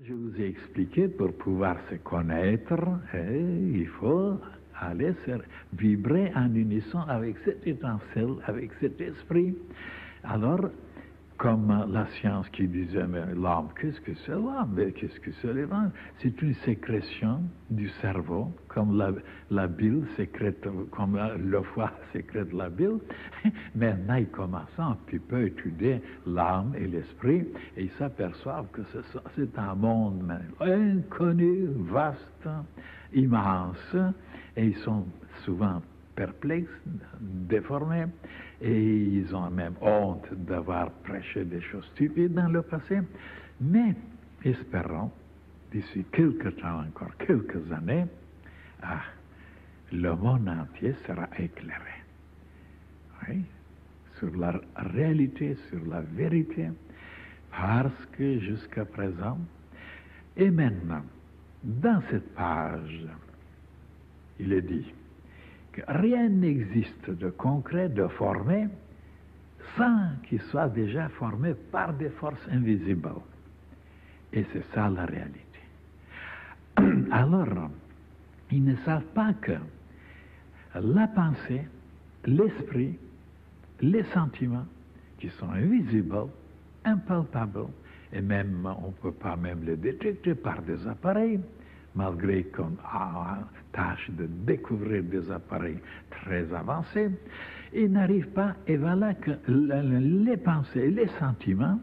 Je vous ai expliqué, pour pouvoir se connaître, il faut aller vibrer en unisson avec cette étincelle, avec cet esprit. Alors, comme la science qui disait, mais l'âme, qu'est-ce que c'est l'âme? Qu'est-ce que c'est l'âme? C'est une sécrétion du cerveau, comme la bile sécrète, comme le foie sécrète la bile. Maintenant, ils commencent un petit peu à étudier l'âme et l'esprit, et ils s'aperçoivent que c'est un monde inconnu, vaste, immense, et ils sont souvent perplexes, déformés, et ils ont même honte d'avoir prêché des choses stupides dans le passé. Mais espérons, d'ici quelques temps encore, quelques années, le monde entier sera éclairé. Oui, sur la réalité, sur la vérité, parce que jusqu'à présent, et maintenant, dans cette page, il est dit que rien n'existe de concret, de formé, sans qu'il soit déjà formé par des forces invisibles. Et c'est ça la réalité. Alors, ils ne savent pas que la pensée, l'esprit, les sentiments, qui sont invisibles, impalpables, et même, on ne peut pas même les détecter par des appareils, malgré qu'on a tâche de découvrir des appareils très avancés, ils n'arrivent pas, et voilà que les pensées, les sentiments,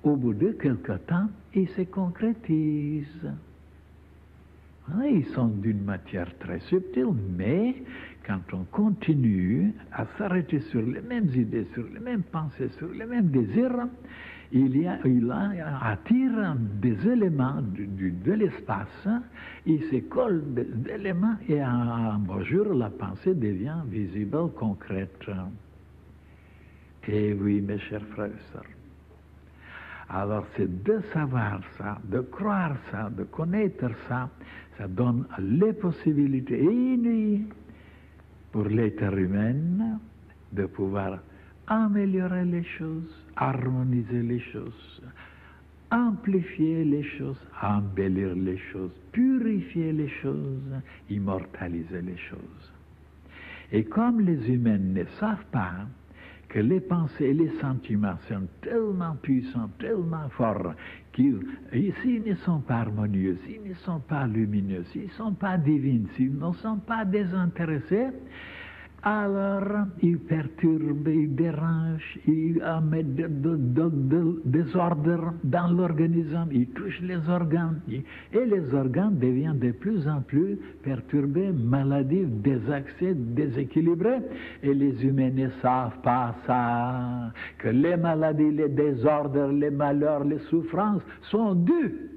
au bout de quelque temps, ils se concrétisent. Ils sont d'une matière très subtile, mais quand on continue à s'arrêter sur les mêmes idées, sur les mêmes pensées, sur les mêmes désirs, il attire des éléments de l'espace, il se colle des éléments et un beau jour, la pensée devient visible, concrète. Et oui, mes chers frères et sœurs. Alors c'est de savoir ça, de croire ça, de connaître ça, ça donne les possibilités inouïes pour l'être humain de pouvoir améliorer les choses, harmoniser les choses, amplifier les choses, embellir les choses, purifier les choses, immortaliser les choses. Et comme les humains ne savent pas que les pensées et les sentiments sont tellement puissants, tellement forts, qu'ils, s'ils ne sont pas harmonieux, s'ils ne sont pas lumineux, s'ils ne sont pas divins, s'ils ne sont pas désintéressés, alors ils perturbent, ils dérangent, ils mettent de désordre dans l'organisme, ils touchent les organes, et les organes deviennent de plus en plus perturbés, maladifs, désaxés, déséquilibrés, et les humains ne savent pas ça, que les maladies, les désordres, les malheurs, les souffrances sont dus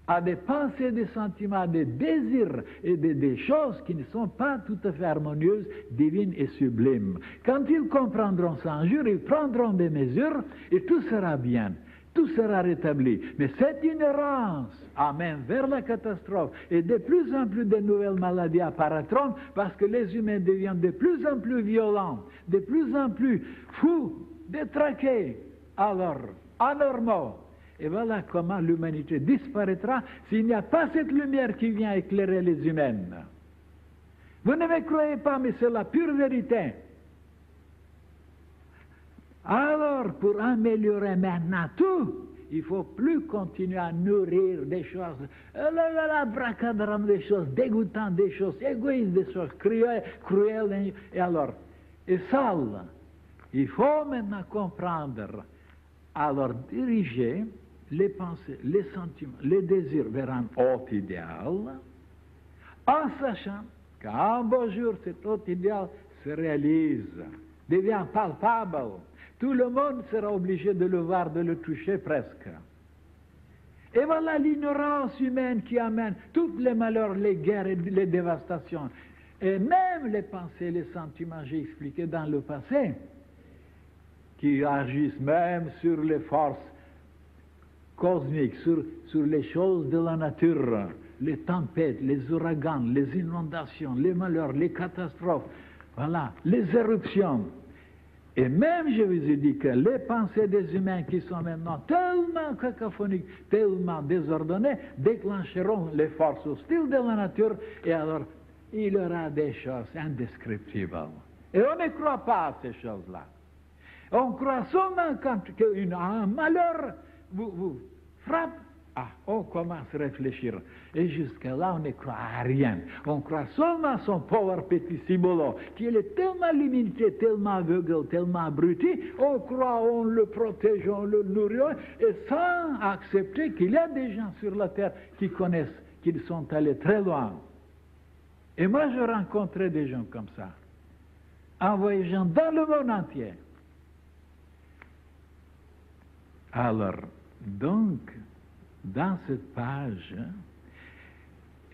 à des pensées, des sentiments, des désirs et des choses qui ne sont pas tout à fait harmonieuses, divines et sublimes. Quand ils comprendront ça un jour, ils prendront des mesures et tout sera bien, tout sera rétabli. Mais cette ignorance amène vers la catastrophe et de plus en plus de nouvelles maladies apparaîtront parce que les humains deviennent de plus en plus violents, de plus en plus fous, détraqués, alors anormaux. Et voilà comment l'humanité disparaîtra s'il n'y a pas cette lumière qui vient éclairer les humains. Vous ne me croyez pas, mais c'est la pure vérité. Alors, pour améliorer maintenant tout, il ne faut plus continuer à nourrir des choses, bracadram, des choses dégoûtantes, des choses égoïstes, des choses cruelles, et sales. Il faut maintenant comprendre, alors diriger les pensées, les sentiments, les désirs vers un haut idéal, en sachant qu'un beau jour, cet haut idéal se réalise, devient palpable. Tout le monde sera obligé de le voir, de le toucher presque. Et voilà l'ignorance humaine qui amène tous les malheurs, les guerres et les dévastations. Et même les pensées, les sentiments, j'ai expliqué dans le passé, qui agissent même sur les forces cosmiques, sur les choses de la nature, les tempêtes, les ouragans, les inondations, les malheurs, les catastrophes, voilà, les éruptions. Et même, je vous ai dit que les pensées des humains qui sont maintenant tellement cacophoniques, tellement désordonnées, déclencheront les forces hostiles de la nature, et alors il y aura des choses indescriptibles. Et on ne croit pas à ces choses-là. On croit seulement quand un malheur vous frappe. Ah, on commence à réfléchir. Et jusqu'à là, on ne croit à rien. On croit seulement à son pauvre petit cibolo, qui est tellement limité, tellement aveugle, tellement abruti. On croit, on le protège, on le nourrit, et sans accepter qu'il y a des gens sur la terre qui connaissent, qu'ils sont allés très loin. Et moi, je rencontrais des gens comme ça, en voyageant dans le monde entier. Alors, donc, dans cette page,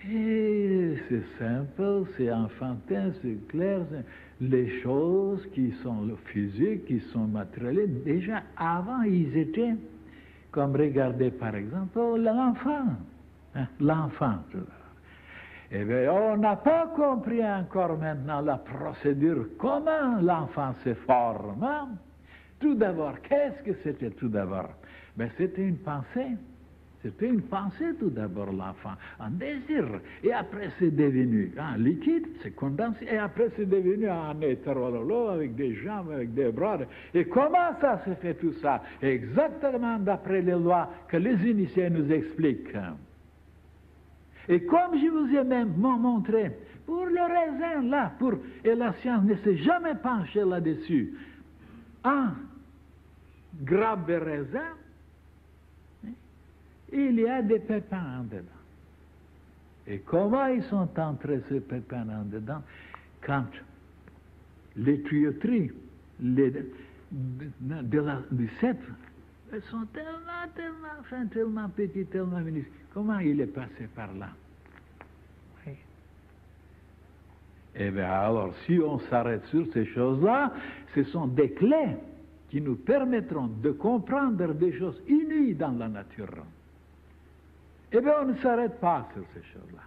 et c'est simple, c'est enfantin, c'est clair, les choses qui sont physiques, qui sont matérielles, déjà avant ils étaient, comme regardez par exemple l'enfant, l'enfant. Eh bien, on n'a pas compris encore maintenant la procédure, comment l'enfant se forme. Hein? Tout d'abord, qu'est-ce que c'était tout d'abord? Ben, c'était une pensée. C'était une pensée tout d'abord, l'enfant, un désir. Et après, c'est devenu un liquide, c'est condensé, et après, c'est devenu un hétérololo avec des jambes, avec des bras. Et comment ça se fait tout ça? Exactement d'après les lois que les initiés nous expliquent. Et comme je vous ai même montré, pour le raisin là, et la science ne s'est jamais penchée là-dessus, un grappe de raisin, il y a des pépins en dedans. Et comment ils sont entrés ces pépins en dedans? Quand les tuyauteries du cèdre, elles sont tellement petites, tellement minuscules. Comment il est passé par là? Oui. Eh bien alors, si on s'arrête sur ces choses-là, ce sont des clés qui nous permettront de comprendre des choses inouïes dans la nature. Eh bien, on ne s'arrête pas sur ces choses-là.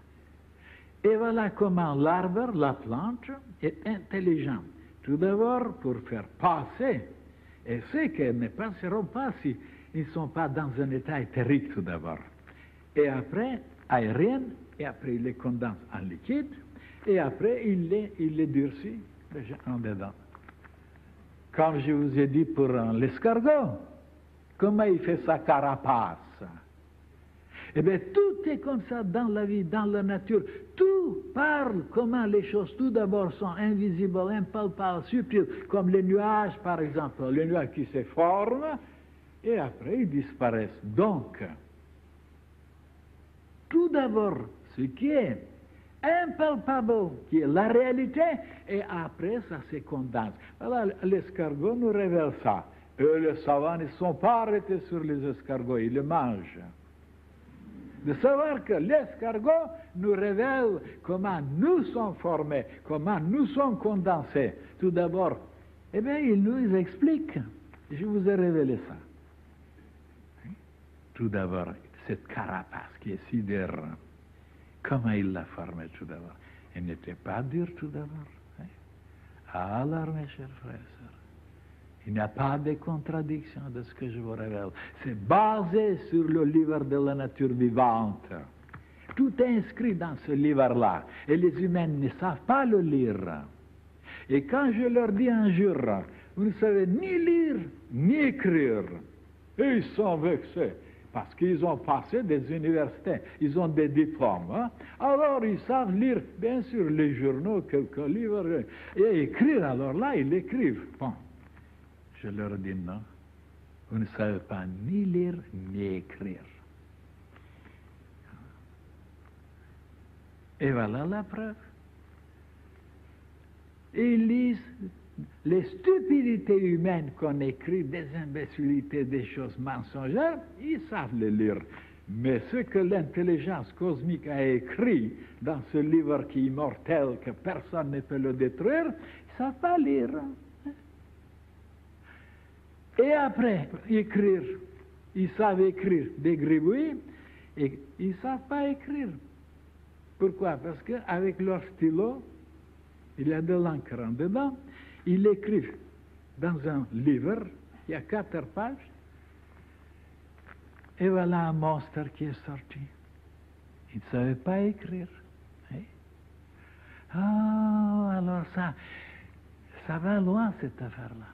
Et voilà comment l'arbre, la plante, est intelligent. Tout d'abord, pour faire passer, et ceux qui ne passeront pas s'ils ne sont pas dans un état éthérique tout d'abord. Et après, aérien, et après il les condense en liquide, et après il les durcit déjà en dedans. Comme je vous ai dit pour l'escargot, comment il fait sa carapace? Eh bien, tout est comme ça dans la vie, dans la nature. Tout parle comment les choses, tout d'abord, sont invisibles, impalpables, subtiles, comme les nuages, par exemple. Les nuages qui se forment, et après, ils disparaissent. Donc, tout d'abord, ce qui est impalpable, qui est la réalité, et après, ça se condense. Voilà, l'escargot nous révèle ça. Eux, les savants, ne sont pas arrêtés sur les escargots, ils les mangent. De savoir que l'escargot nous révèle comment nous sommes formés, comment nous sommes condensés. Tout d'abord, eh bien, il nous explique. Je vous ai révélé ça. Tout d'abord, cette carapace qui est si dure, comment il l'a formée tout d'abord? Elle n'était pas dure tout d'abord. Alors, mes chers frères et sœurs, il n'y a pas de contradiction de ce que je vous révèle. C'est basé sur le livre de la nature vivante. Tout est inscrit dans ce livre-là. Et les humains ne savent pas le lire. Et quand je leur dis un jour, vous ne savez ni lire, ni écrire, et ils sont vexés. Parce qu'ils ont passé des universités, ils ont des diplômes. Hein? Alors ils savent lire, bien sûr, les journaux, quelques livres, et écrire. Alors là, ils écrivent. Bon. Je leur dis non, vous ne savez pas ni lire ni écrire. Et voilà la preuve. Ils lisent les stupidités humaines qu'on écrit, des imbécilités, des choses mensongères, ils savent les lire. Mais ce que l'intelligence cosmique a écrit dans ce livre qui est immortel, que personne ne peut le détruire, ils ne savent pas lire. Et après, écrire, ils savent écrire des gribouillis et ils ne savent pas écrire. Pourquoi? Parce qu'avec leur stylo, il y a de l'encre en dedans, ils écrivent dans un livre, il y a 4 pages, et voilà un monstre qui est sorti. Il ne savait pas écrire. Hein? Ah, alors ça va loin cette affaire-là.